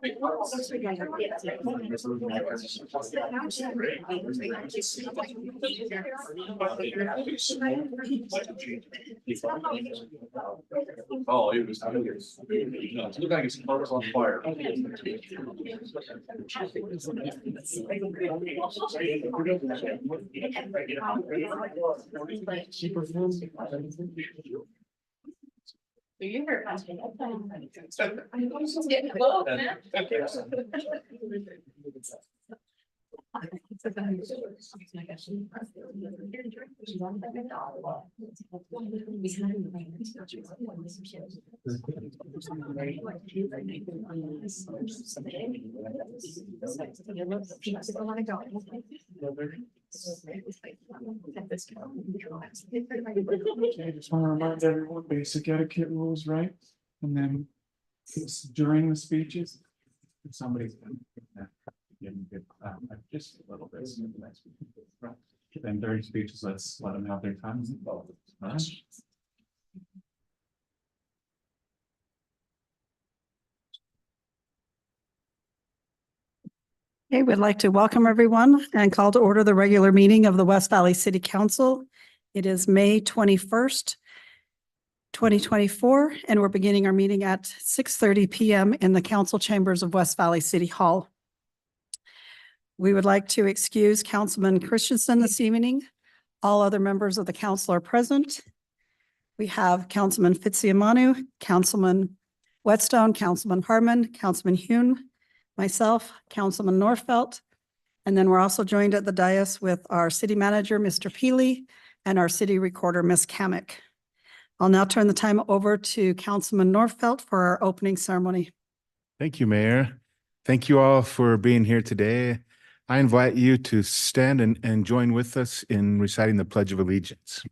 Oh, it was. It looked like his car was on fire. You heard I just want to remind everyone basic etiquette rules, right? And then during the speeches, if somebody's going to give them a good clap, like just a little bit. So the next one. Then during speeches, let's let them have their time. Right? Okay, we'd like to welcome everyone and call to order the regular meeting of the West Valley City Council. It is May 21st, 2024, and we're beginning our meeting at 6:30 p.m. in the council chambers of West Valley City Hall. We would like to excuse Councilman Christensen this evening. All other members of the council are present. We have Councilman Fitzsimmonu, Councilman Whetstone, Councilman Harmon, Councilman Hune, myself, Councilman Norfelt, and then we're also joined at the dais with our city manager, Mr. Peely, and our city recorder, Ms. Kamick. I'll now turn the time over to Councilman Norfelt for our opening ceremony. Thank you, Mayor. Thank you all for being here today. I invite you to stand and join with us in reciting the Pledge of Allegiance.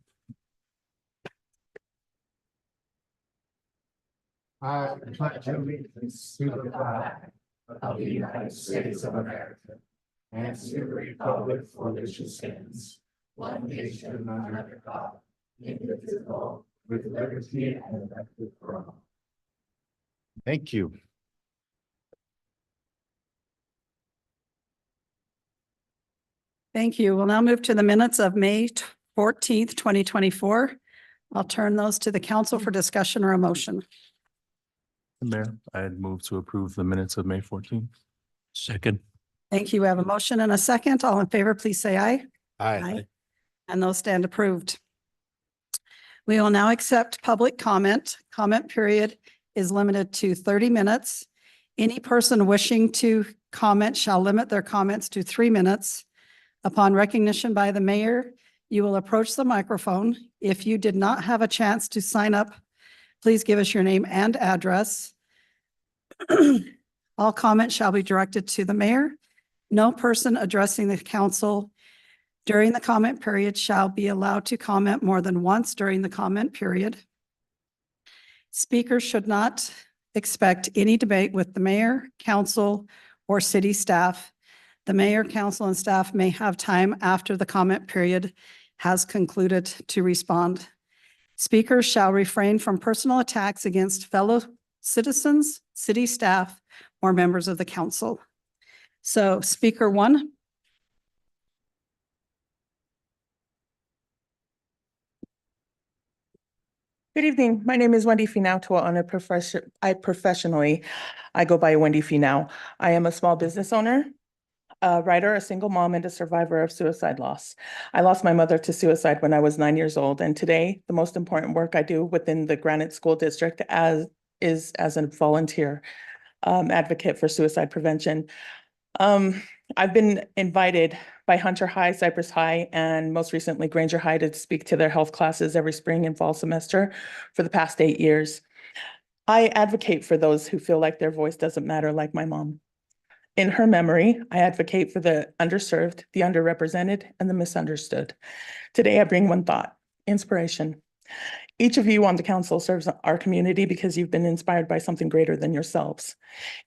I pledge allegiance to the flag of the United States of America and to the republic for which it stands, one nation under God, indivisible, with liberty and justice for all. Thank you. Thank you. We'll now move to the minutes of May 14th, 2024. I'll turn those to the council for discussion or a motion. Mayor, I'd move to approve the minutes of May 14th. Second. Thank you. We have a motion and a second. All in favor, please say aye. Aye. And those stand approved. We will now accept public comment. Comment period is limited to 30 minutes. Any person wishing to comment shall limit their comments to 3 minutes. Upon recognition by the mayor, you will approach the microphone. If you did not have a chance to sign up, please give us your name and address. All comments shall be directed to the mayor. No person addressing the council during the comment period shall be allowed to comment more than once during the comment period. Speakers should not expect any debate with the mayor, council, or city staff. The mayor, council, and staff may have time after the comment period has concluded to respond. Speakers shall refrain from personal attacks against fellow citizens, city staff, or members of the council. So, speaker one. Good evening. My name is Wendy Finautua. I go by Wendy Finau. I am a small business owner, a writer, a single mom, and a survivor of suicide loss. I lost my mother to suicide when I was 9 years old, and today the most important work I do within the Granite School District is as a volunteer advocate for suicide prevention. I've been invited by Hunter High, Cypress High, and most recently Granger High to speak to their health classes every spring and fall semester for the past 8 years. I advocate for those who feel like their voice doesn't matter, like my mom. In her memory, I advocate for the underserved, the underrepresented, and the misunderstood. Today, I bring one thought: inspiration. Each of you on the council serves our community because you've been inspired by something greater than yourselves.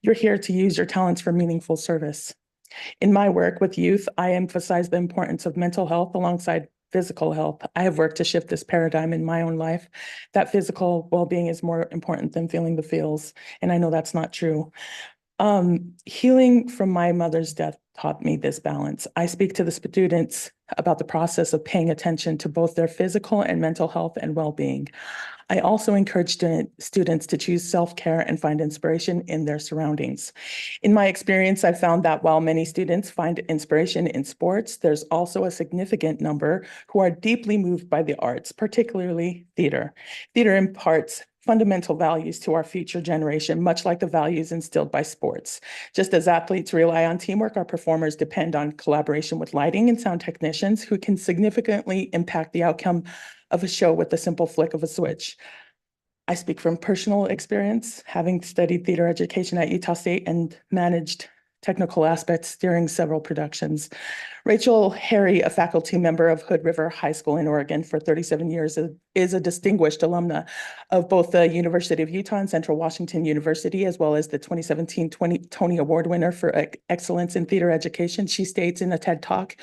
You're here to use your talents for meaningful service. In my work with youth, I emphasize the importance of mental health alongside physical health. I have worked to shift this paradigm in my own life, that physical well-being is more important than feeling the feels, and I know that's not true. Healing from my mother's death taught me this balance. I speak to the students about the process of paying attention to both their physical and mental health and well-being. I also encourage students to choose self-care and find inspiration in their surroundings. In my experience, I've found that while many students find inspiration in sports, there's also a significant number who are deeply moved by the arts, particularly theater. Theater imparts fundamental values to our future generation, much like the values instilled by sports. Just as athletes rely on teamwork, our performers depend on collaboration with lighting and sound technicians who can significantly impact the outcome of a show with the simple flick of a switch. I speak from personal experience, having studied theater education at Utah State and managed technical aspects during several productions. Rachel Harry, a faculty member of Hood River High School in Oregon for 37 years, is a distinguished alumna of both the University of Utah and Central Washington University, as well as the 2017 Tony Award winner for excellence in theater education. She states in a TED Talk,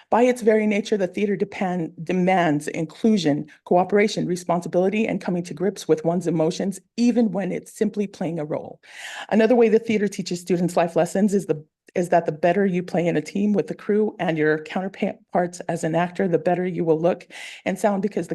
by its very nature, the theater demands inclusion, cooperation, responsibility, and coming to grips with one's emotions, even when it's simply playing a role. Another way the theater teaches students life lessons is that the better you play in a team with the crew and your counterparts as an actor, the better you will look and sound because of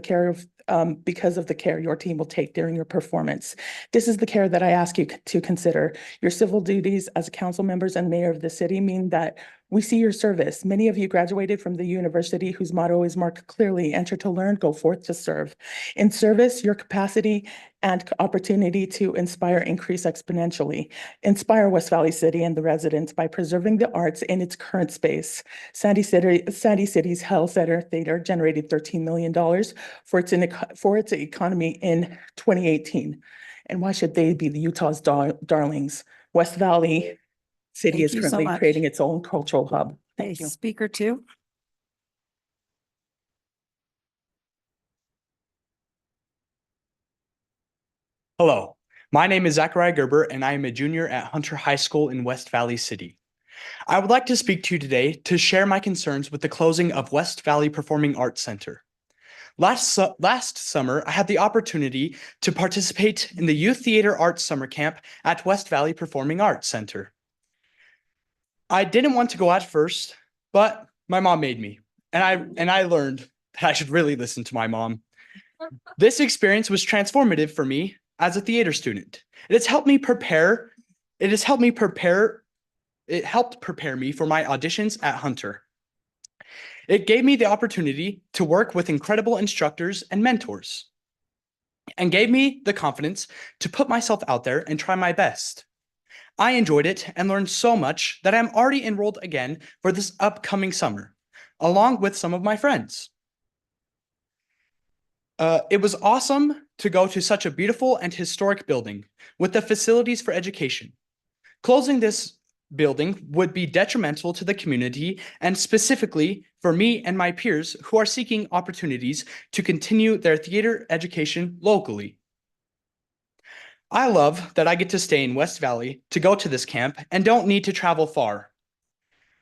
the care your team will take during your performance. This is the care that I ask you to consider. Your civil duties as council members and mayor of the city mean that we see your service. Many of you graduated from the university whose motto is marked clearly, enter to learn, go forth to serve. In service, your capacity and opportunity to inspire increase exponentially. Inspire West Valley City and the residents by preserving the arts in its current space. Sandy City's Hell Center Theater generated $13 million for its economy in 2018. And why should they be the Utah's darlings? West Valley City Thank is you so currently much. creating its own cultural hub. Okay, Thank you. speaker 2. Hello, my name is Zachariah Gerber, and I am a junior at Hunter High School in West Valley City. I would like to speak to you today to share my concerns with the closing of West Valley Performing Arts Center. Last summer, I had the opportunity to participate in the Youth Theater Arts Summer Camp at West Valley Performing Arts Center. I didn't want to go at first, but my mom made me, and I learned that I should really listen to my mom. This experience was transformative for me as a theater student. It helped prepare me for my auditions at Hunter. It gave me the opportunity to work with incredible instructors and mentors, and gave me the confidence to put myself out there and try my best. I enjoyed it and learned so much that I'm already enrolled again for this upcoming summer, along with some of my friends. It was awesome to go to such a beautiful and historic building with the facilities for education. Closing this building would be detrimental to the community and specifically for me and my peers who are seeking opportunities to continue their theater education locally. I love that I get to stay in West Valley to go to this camp and don't need to travel far.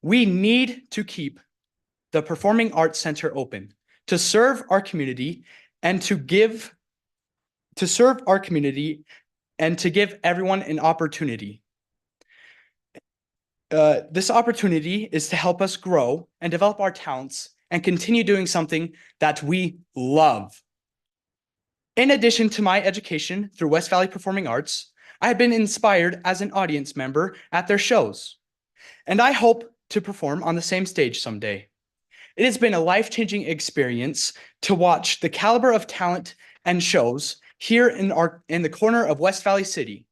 We need to keep the Performing Arts Center open to serve our community and to give everyone an opportunity. This opportunity is to help us grow and develop our talents and continue doing something that we love. In addition to my education through West Valley Performing Arts, I have been inspired as an audience member at their shows, and I hope to perform on the same stage someday. It has been a life-changing experience to watch the caliber of talent and shows here in the corner of West Valley City,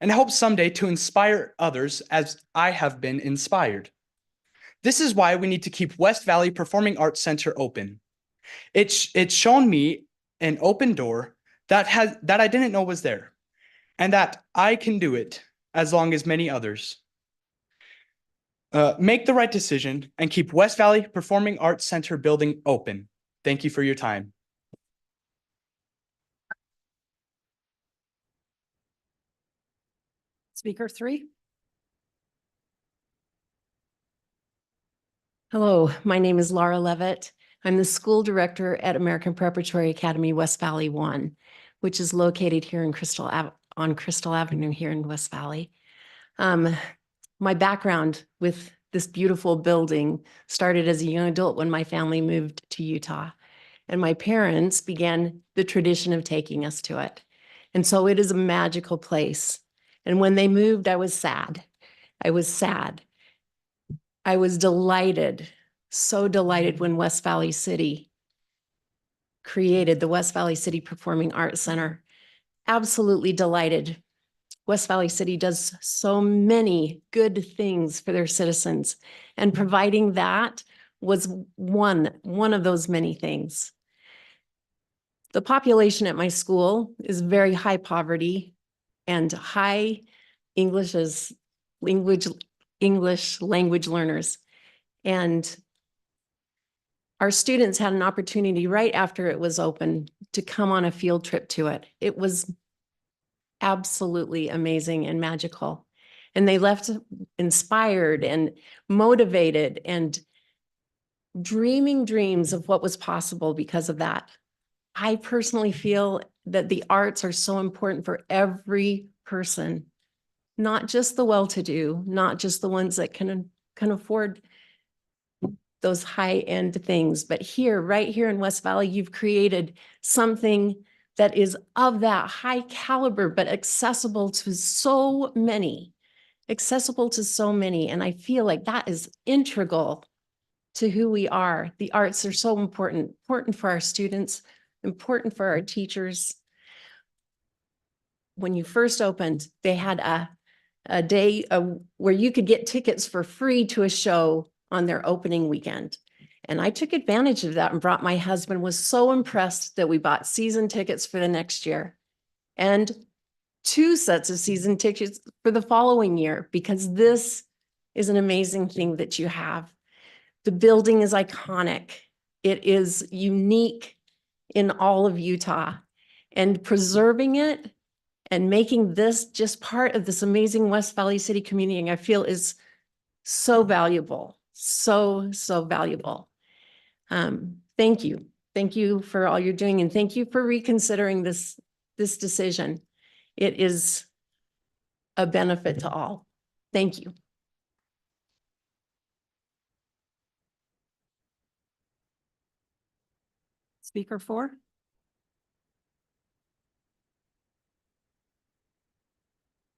and I hope someday to inspire others as I have been inspired. This is why we need to keep West Valley Performing Arts Center open. It's shown me an open door that I didn't know was there, and that I can do it as long as many others. Make the right decision and keep West Valley Performing Arts Center building open. Thank you for your time. Speaker 3. Hello, my name is Laura Levitt. I'm the school director at American Preparatory Academy West Valley 1, which is located here in on Crystal Avenue here in West Valley. My background with this beautiful building started as a young adult when my family moved to Utah. And my parents began the tradition of taking us to it. And so it is a magical place. And when they moved, I was sad. I was sad. I was delighted, so delighted when West Valley City created the West Valley City Performing Arts Center. Absolutely delighted. West Valley City does so many good things for their citizens, and providing that was one of those many things. The population at my school is very high poverty and high English language learners. And our students had an opportunity right after it was open to come on a field trip to it. It was absolutely amazing and magical. And they left inspired and motivated and dreaming dreams of what was possible because of that. I personally feel that the arts are so important for every person, not just the well-to-do, not just the ones that can afford those high-end things. But here, right here in West Valley, you've created something that is of that high caliber, but accessible to so many, And I feel like that is integral to who we are. The arts are so important for our students, important for our teachers. When you first opened, they had a day where you could get tickets for free to a show on their opening weekend. And I took advantage of that and brought my husband, was so impressed that we bought season tickets for the next year and 2 sets of season tickets for the following year, because this is an amazing thing that you have. The building is iconic. It is unique in all of Utah, and preserving it and making this just part of this amazing West Valley City community, I feel is so valuable, so valuable. Thank you. Thank you for all you're doing, and thank you for reconsidering this decision. It is a benefit to all. Thank you. Speaker 4.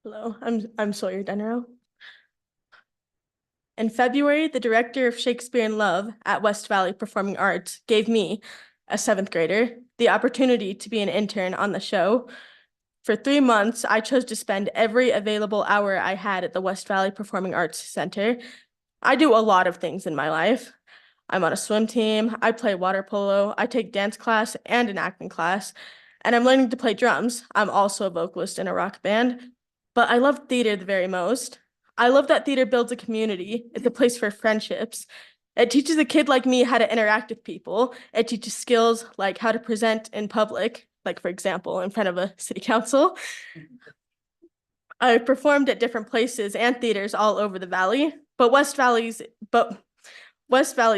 Hello, I'm Sawyer Denero. In February, the director of Shakespeare in Love at West Valley Performing Arts gave me, a 7th grader, the opportunity to be an intern on the show. For 3 months, I chose to spend every available hour I had at the West Valley Performing Arts Center. I do a lot of things in my life. I'm on a swim team, I play water polo, I take dance class and an acting class, and I'm learning to play drums. I'm also a vocalist in a rock band, but I love theater the very most. I love that theater builds a community. It's a place for friendships. It teaches a kid like me how to interact with people. It teaches skills like how to present in public, like for example, in front of a city council. I performed at different places and theaters all over the valley, but West Valley's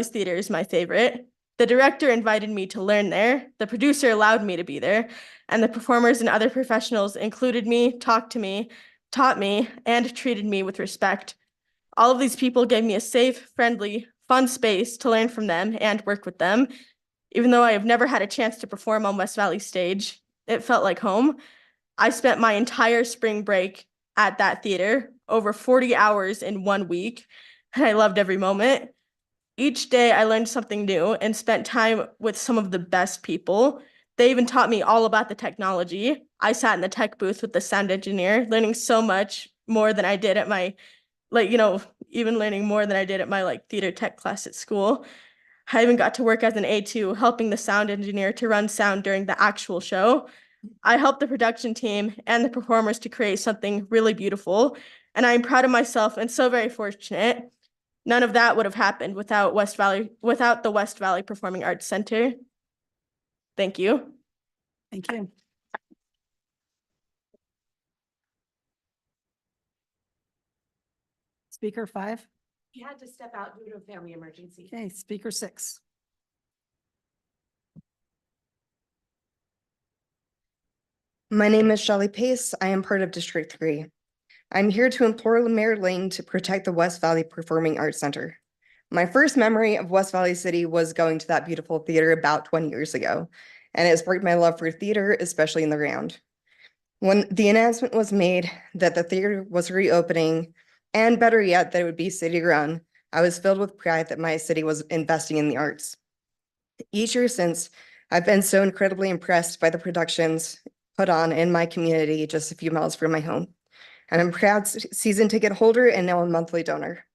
theater is my favorite. The director invited me to learn there. The producer allowed me to be there, and the performers and other professionals included me, talked to me, taught me, and treated me with respect. All of these people gave me a safe, friendly, fun space to learn from them and work with them. Even though I have never had a chance to perform on West Valley stage, it felt like home. I spent my entire spring break at that theater, over 40 hours in 1 week, and I loved every moment. Each day I learned something new and spent time with some of the best people. They even taught me all about the technology. I sat in the tech booth with the sound engineer, learning so much more than I did at my, even learning more than I did at my theater tech class at school. I even got to work as an A2, helping the sound engineer to run sound during the actual show. I helped the production team and the performers to create something really beautiful, and I'm proud of myself and so very fortunate. None of that would have happened without the West Valley Performing Arts Center. Thank you. Thank you. Speaker 5. He had to step out due to a family emergency. Okay, Speaker 6. My name is Shelly Pace. I am part of District 3. I'm here to implore Mayor Ling to protect the West Valley Performing Arts Center. My first memory of West Valley City was going to that beautiful theater about 20 years ago, and it sparked my love for theater, especially in the round. When the announcement was made that the theater was reopening, and better yet, that it would be city-run, I was filled with pride that my city was investing in the arts. Each year since, I've been so incredibly impressed by the productions put on in my community just a few miles from my home. And I'm a proud season ticket holder and now a monthly donor.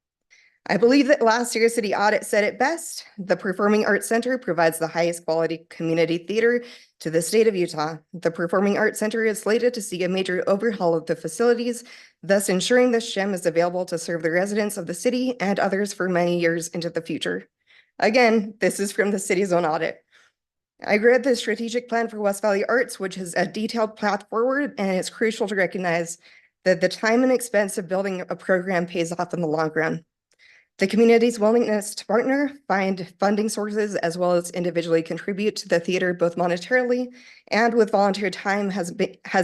I believe that last year's city audit said it best. The Performing Arts Center provides the highest quality community theater to the state of Utah. The Performing Arts Center is slated to see a major overhaul of the facilities, thus ensuring this gem is available to serve the residents of the city and others for many years into the future. Again, this is from the city's own audit. I read the strategic plan for West Valley Arts, which is a detailed path forward, and it's crucial to recognize that the time and expense of building a program pays off in the long run. The community's willingness to partner, find funding sources, as well as individually contribute to the theater both monetarily and with volunteer time has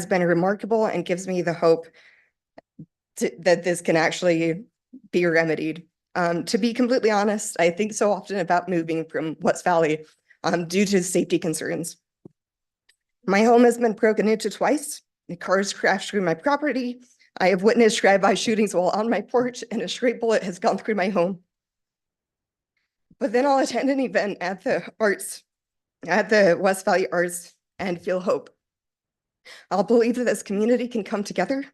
been remarkable and gives me the hope that this can actually be remedied. To be completely honest, I think so often about moving from West Valley due to safety concerns. My home has been broken into twice. The cars crashed through my property. I have witnessed drive-by shootings while on my porch, and a stray bullet has gone through my home. But then I'll attend an event at the West Valley Arts and feel hope. I'll believe that this community can come together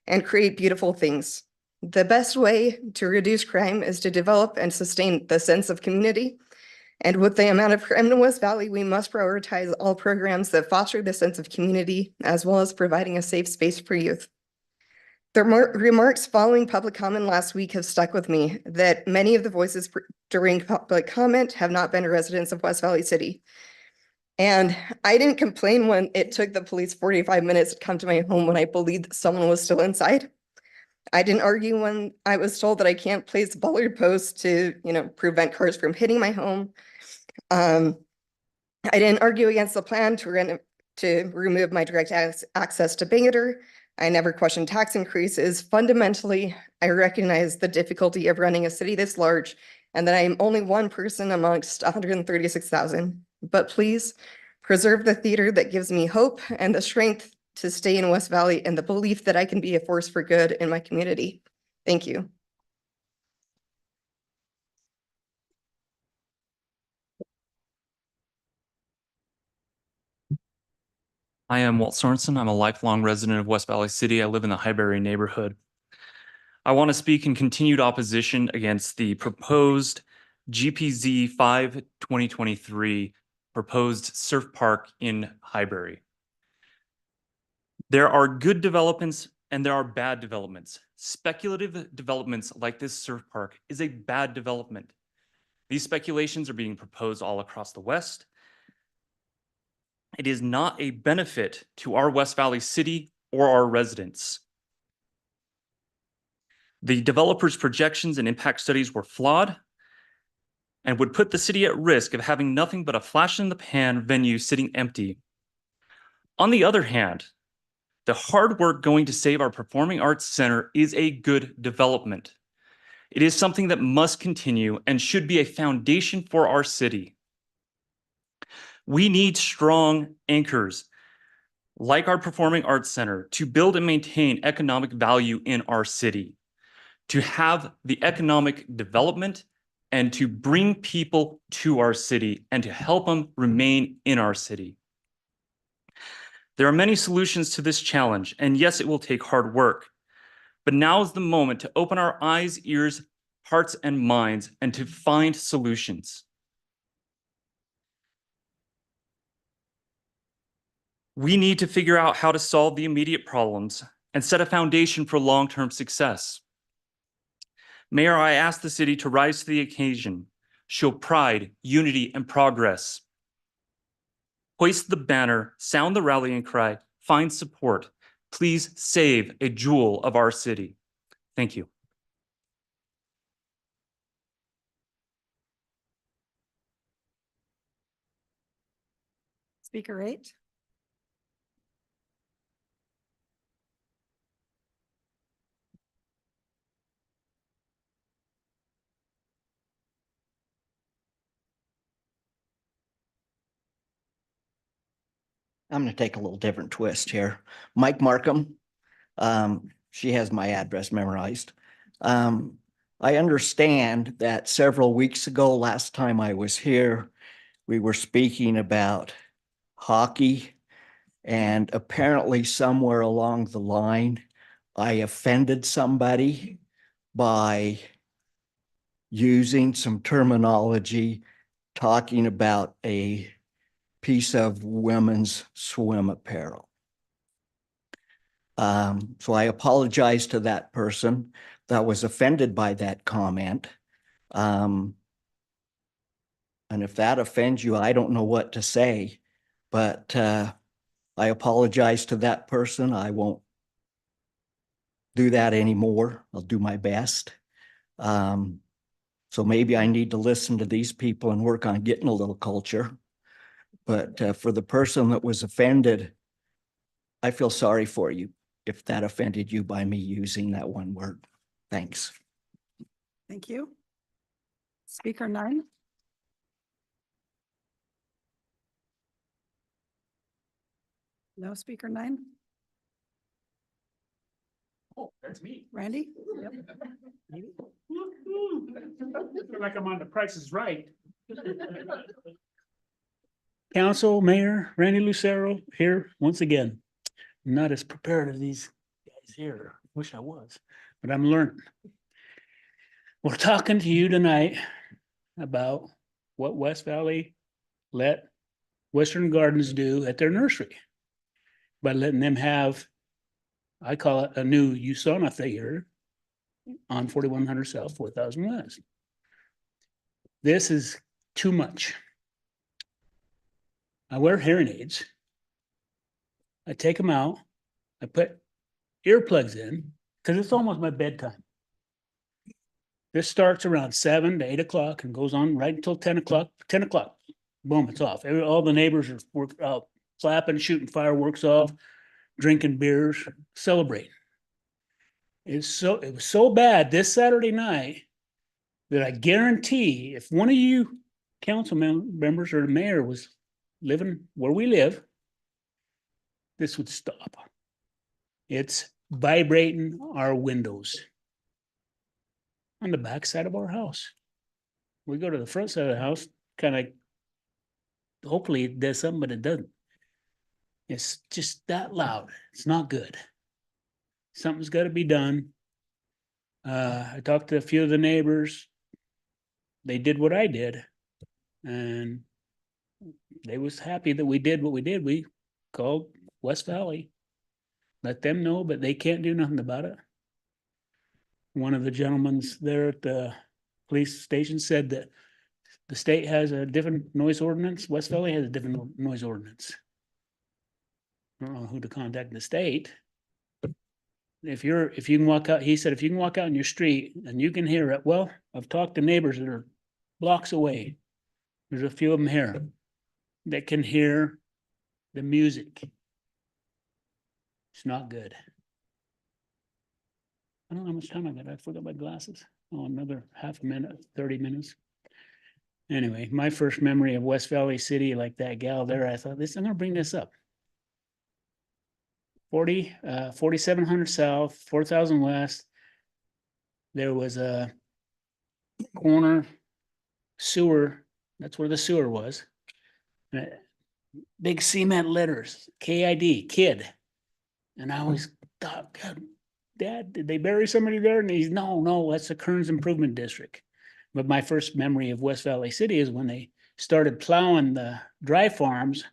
and create beautiful things. The best way to reduce crime is to develop and sustain the sense of community. And with the amount of crime in West Valley, we must prioritize all programs that foster the sense of community, as well as providing a safe space for youth. The remarks following public comment last week have stuck with me, that many of the voices during public comment have not been residents of West Valley City. And I didn't complain when it took the police 45 minutes to come to my home when I believed that someone was still inside. I didn't argue when I was told that I can't place bollard posts to, prevent cars from hitting my home. I didn't argue against the plan to remove my direct access to Bangerter. I never questioned tax increases. Fundamentally, I recognize the difficulty of running a city this large and that I am only one person amongst 136,000. But please preserve the theater that gives me hope and the strength to stay in West Valley and the belief that I can be a force for good in my community. Thank you. I am Walt Sorensen. I'm a lifelong resident of West Valley City. I live in the Highbury neighborhood. I want to speak in continued opposition against the proposed GPZ 5 2023 proposed surf park in Highbury. There are good developments and there are bad developments. Speculative developments like this surf park is a bad development. These speculations are being proposed all across the West. It is not a benefit to our West Valley City or our residents. The developers' projections and impact studies were flawed and would put the city at risk of having nothing but a flash in the pan venue sitting empty. On the other hand, the hard work going to save our Performing Arts Center is a good development. It is something that must continue and should be a foundation for our city. We need strong anchors like our Performing Arts Center to build and maintain economic value in our city, to have the economic development and to bring people to our city and to help them remain in our city. There are many solutions to this challenge, and yes, it will take hard work, but now is the moment to open our eyes, ears, hearts, and minds and to find solutions. We need to figure out how to solve the immediate problems and set a foundation for long-term success. Mayor, I ask the city to rise to the occasion, show pride, unity, and progress. Hoist the banner, sound the rallying cry, find support. Please save a jewel of our city. Thank you. Speaker 8. I'm gonna take a little different twist here. Mike Markham. She has my address memorized. I understand that several weeks ago, last time I was here, we were speaking about hockey. And apparently somewhere along the line, I offended somebody by using some terminology, talking about a piece of women's swim apparel. So I apologize to that person that was offended by that comment. And if that offends you, I don't know what to say, but I apologize to that person. I won't do that anymore. I'll do my best. So maybe I need to listen to these people and work on getting a little culture. But for the person that was offended, I feel sorry for you if that offended you by me using that one word. Thanks. Thank you. Speaker 9. No speaker 9. Oh, that's me. Randy? Yep. Feel like I'm on The Price is Right. Council, Mayor, Randy Lucero here once again. I'm not as prepared as these guys here. Wish I was, but I'm learning. We're talking to you tonight about what West Valley let Western Gardens do at their nursery by letting them have, I call it a new USANA theater on 4100 South, 4000 West. This is too much. I wear hearing aids. I take them out. I put earplugs in because it's almost my bedtime. This starts around 7 to 8 o'clock and goes on right until 10 o'clock. 10 o'clock, boom, it's off. All the neighbors are out clapping, shooting fireworks off, drinking beers, celebrating. It was so bad this Saturday night that I guarantee if one of you council members or the mayor was living where we live, this would stop. It's vibrating our windows on the back side of our house. We go to the front side of the house, kind of, hopefully it does something, but it doesn't. It's just that loud. It's not good. Something's got to be done. I talked to a few of the neighbors. They did what I did, and they was happy that we did what we did. We called West Valley, let them know, but they can't do nothing about it. One of the gentlemen there at the police station said that the state has a different noise ordinance. West Valley has a different noise ordinance. I don't know who to contact the state. If you can walk out, he said, if you can walk out in your street and you can hear it, well, I've talked to neighbors that are blocks away. There's a few of them here that can hear the music. It's not good. I don't know how much time I got. I forgot my glasses. Oh, another half a minute, 30 minutes. Anyway, my first memory of West Valley City, like that gal there, I thought I'm gonna bring this up. 4700 South, 4000 West. There was a corner sewer. That's where the sewer was. Big cement letters, KID, kid. And I always thought, God, Dad, did they bury somebody there? And he's, no, that's the Kearns Improvement District. But my first memory of West Valley City is when they started plowing the dry farms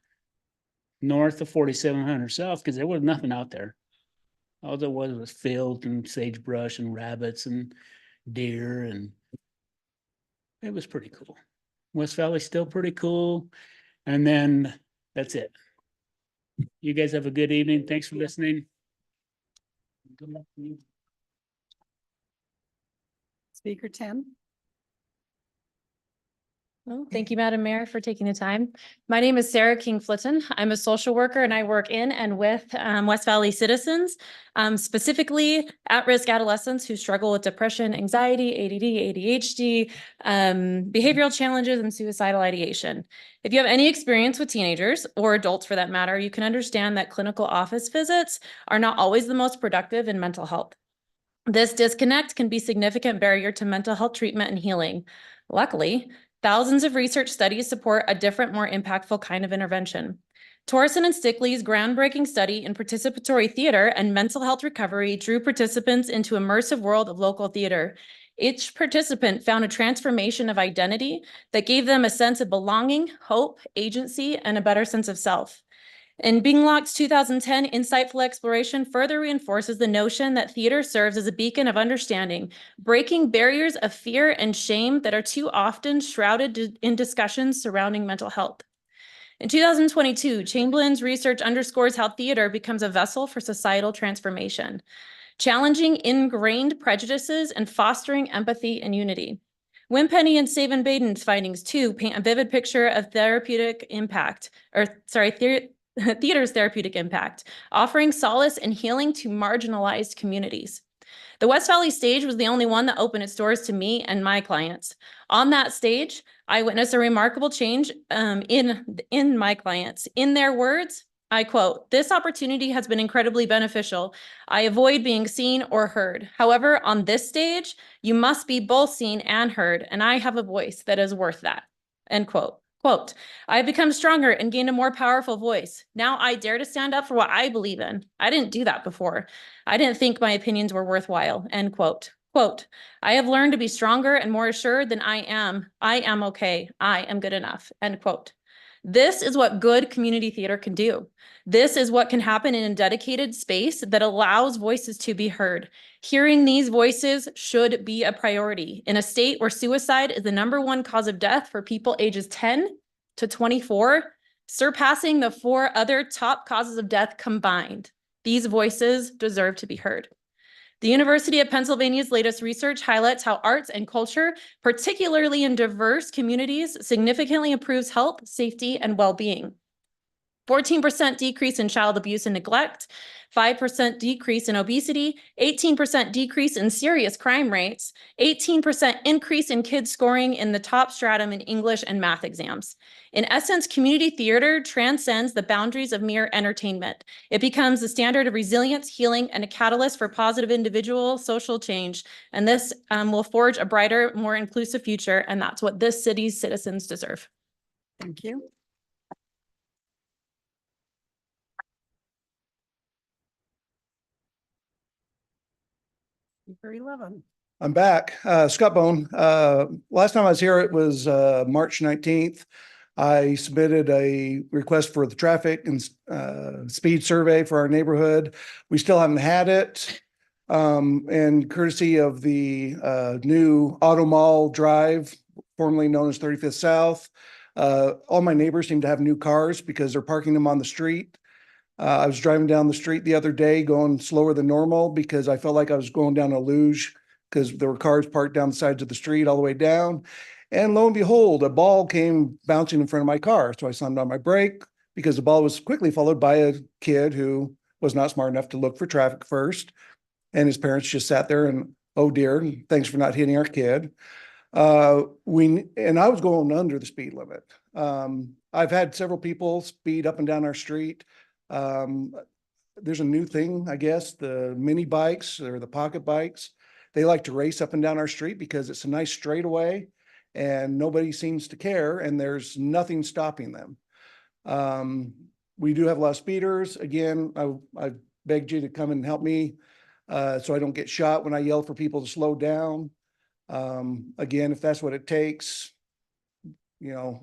north of 4700 South, because there was nothing out there. All there was fields and sagebrush and rabbits and deer, and it was pretty cool. West Valley's still pretty cool. And then that's it. You guys have a good evening. Thanks for listening. Good luck to you. Speaker 10. Well, thank you, Madam Mayor, for taking the time. My name is Sarah King Flitton. I'm a social worker and I work in and with West Valley citizens, specifically at-risk adolescents who struggle with depression, anxiety, ADD, ADHD, behavioral challenges, and suicidal ideation. If you have any experience with teenagers or adults for that matter, you can understand that clinical office visits are not always the most productive in mental health. This disconnect can be a significant barrier to mental health treatment and healing. Luckily, thousands of research studies support a different, more impactful kind of intervention. Torsen and Stickley's groundbreaking study in participatory theater and mental health recovery drew participants into an immersive world of local theater. Each participant found a transformation of identity that gave them a sense of belonging, hope, agency, and a better sense of self. And Binglock's 2010 insightful exploration further reinforces the notion that theater serves as a beacon of understanding, breaking barriers of fear and shame that are too often shrouded in discussions surrounding mental health. In 2022, Chamberlain's research underscores how theater becomes a vessel for societal transformation, challenging ingrained prejudices and fostering empathy and unity. Wimpenny and Saban Baden's findings too paint a vivid picture of theater's therapeutic impact, offering solace and healing to marginalized communities. The West Valley stage was the only one that opened its doors to me and my clients. On that stage, I witnessed a remarkable change in my clients. In their words, I quote, "This opportunity has been incredibly beneficial. I avoid being seen or heard. However, on this stage, you must be both seen and heard, and I have a voice that is worth that." End quote. Quote, "I have become stronger and gained a more powerful voice. Now I dare to stand up for what I believe in. I didn't do that before. I didn't think my opinions were worthwhile." End quote. Quote, "I have learned to be stronger and more assured than I am. I am okay. I am good enough." End quote. This is what good community theater can do. This is what can happen in a dedicated space that allows voices to be heard. Hearing these voices should be a priority in a state where suicide is the #1 cause of death for people ages 10 to 24, surpassing the 4 other top causes of death combined. These voices deserve to be heard. The University of Pennsylvania's latest research highlights how arts and culture, particularly in diverse communities, significantly improves health, safety, and well-being. 14% decrease in child abuse and neglect, 5% decrease in obesity, 18% decrease in serious crime rates, 18% increase in kids scoring in the top stratum in English and math exams. In essence, community theater transcends the boundaries of mere entertainment. It becomes the standard of resilience, healing, and a catalyst for positive individual social change. And this will forge a brighter, more inclusive future. And that's what this city's citizens deserve. Thank you. Number 11. I'm back. Scott Bone. Last time I was here, it was March 19th. I submitted a request for the traffic and speed survey for our neighborhood. We still haven't had it. And courtesy of the new Auto Mall Drive, formerly known as 35th South, all my neighbors seem to have new cars because they're parking them on the street. I was driving down the street the other day going slower than normal because I felt like I was going down a luge because there were cars parked down the sides of the street all the way down. And lo and behold, a ball came bouncing in front of my car. So I slammed on my brake because the ball was quickly followed by a kid who was not smart enough to look for traffic first. And his parents just sat there and, "Oh dear, thanks for not hitting our kid." And I was going under the speed limit. I've had several people speed up and down our street. There's a new thing, I guess, the mini bikes or the pocket bikes. They like to race up and down our street because it's a nice straightaway and nobody seems to care and there's nothing stopping them. We do have a lot of speeders. Again, I begged you to come and help me so I don't get shot when I yell for people to slow down. Again, if that's what it takes, you know,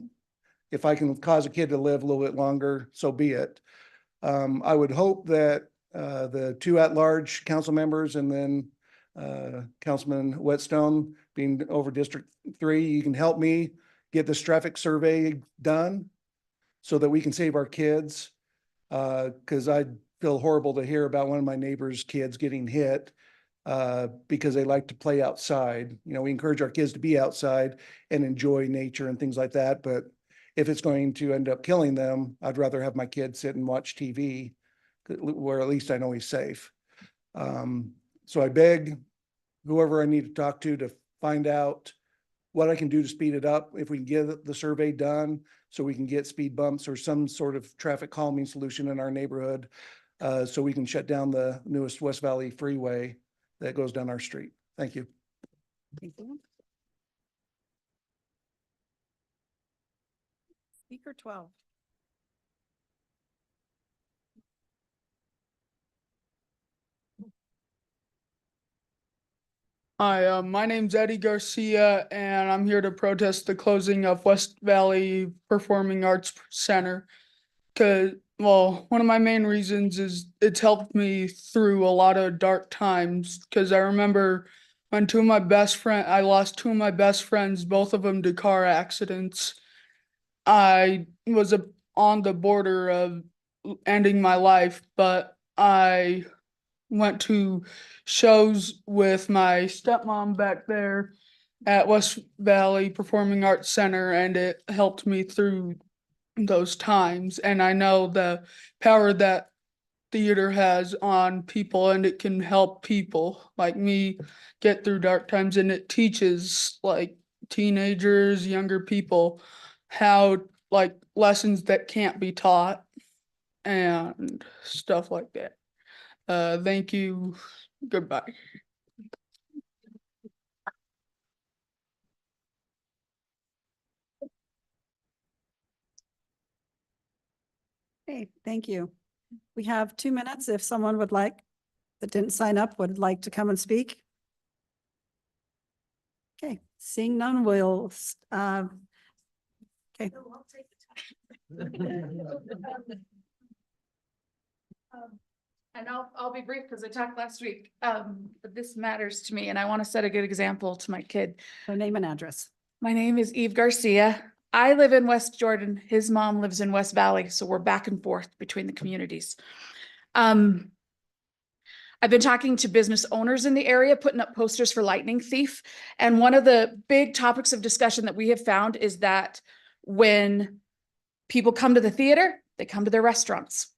if I can cause a kid to live a little bit longer, so be it. I would hope that the 2 at-large council members and then Councilman Whetstone being over District 3, you can help me get this traffic survey done so that we can save our kids. Because I feel horrible to hear about one of my neighbor's kids getting hit because they like to play outside. You know, we encourage our kids to be outside and enjoy nature and things like that. But if it's going to end up killing them, I'd rather have my kid sit and watch TV where at least I know he's safe. So I beg whoever I need to talk to find out what I can do to speed it up. If we can get the survey done so we can get speed bumps or some sort of traffic calming solution in our neighborhood, so we can shut down the newest West Valley freeway that goes down our street. Thank you. Thank you. Speaker 12. Hi, my name's Eddie Garcia, and I'm here to protest the closing of West Valley Performing Arts Center. One of my main reasons is it's helped me through a lot of dark times. Because I remember when I lost two of my best friends, both of them to car accidents. I was on the border of ending my life, but I went to shows with my stepmom back there at West Valley Performing Arts Center, and it helped me through those times. And I know the power that theater has on people, and it can help people like me get through dark times, and it teaches like teenagers, younger people how like lessons that can't be taught and stuff like that. Thank you. Goodbye. Okay, thank you. We have 2 minutes if someone that didn't sign up, would like to come and speak. Okay, seeing none, we'll, okay. And I'll be brief because I talked last week, but this matters to me and I want to set a good example to my kid. So name and address. My name is Eve Garcia. I live in West Jordan. His mom lives in West Valley, so we're back and forth between the communities. I've been talking to business owners in the area, putting up posters for Lightning Thief. And one of the big topics of discussion that we have found is that when people come to the theater, they come to their restaurants.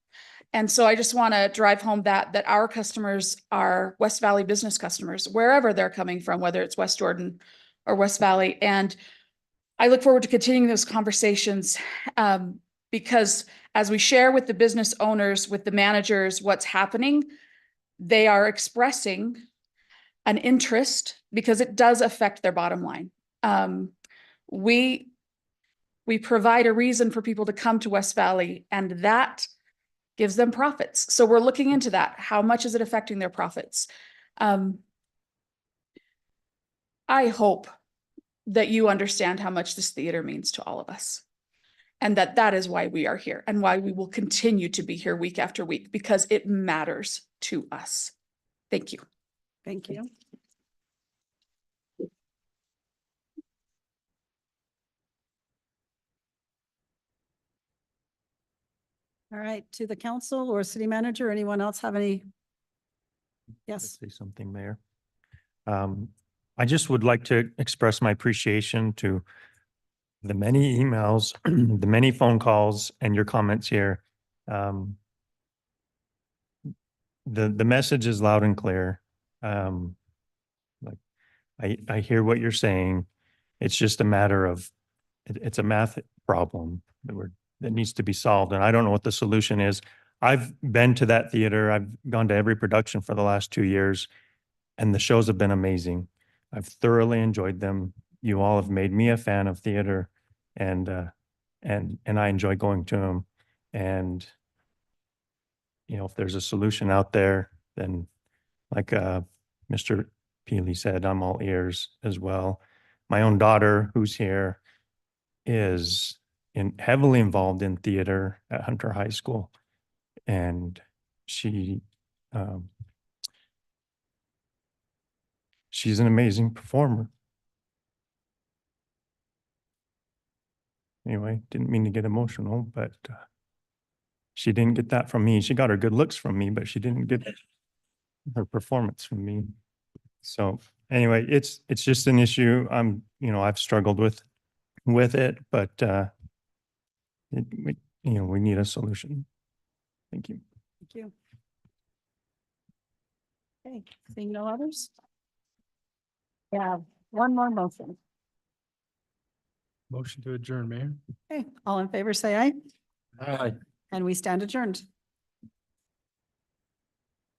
And so I just want to drive home that our customers are West Valley business customers, wherever they're coming from, whether it's West Jordan or West Valley. And I look forward to continuing those conversations because as we share with the business owners, with the managers, what's happening, they are expressing an interest because it does affect their bottom line. We provide a reason for people to come to West Valley, and that gives them profits. So we're looking into that. How much is it affecting their profits? I hope that you understand how much this theater means to all of us. And that is why we are here and why we will continue to be here week after week, because it matters to us. Thank you. Thank you. All right, to the council or city manager, anyone else have any? Yes. Say something, Mayor. I just would like to express my appreciation to the many emails, the many phone calls, and your comments here. The message is loud and clear. Like I hear what you're saying. It's just a matter of it's a math problem that needs to be solved, and I don't know what the solution is. I've been to that theater. I've gone to every production for the last 2 years, and the shows have been amazing. I've thoroughly enjoyed them. You all have made me a fan of theater, and I enjoy going to them. And you know, if there's a solution out there, then like Mr. Peely said, I'm all ears as well. My own daughter, who's here, is heavily involved in theater at Hunter High School, and she's an amazing performer. Anyway, didn't mean to get emotional, but she didn't get that from me. She got her good looks from me, but she didn't get her performance from me. So anyway, it's just an issue. I've struggled with it, but we need a solution. Thank you. Thank you. Okay, seeing no others? Yeah, one more motion. Motion to adjourn, Mayor. Okay, all in favor, say aye, Aye. and we stand adjourned.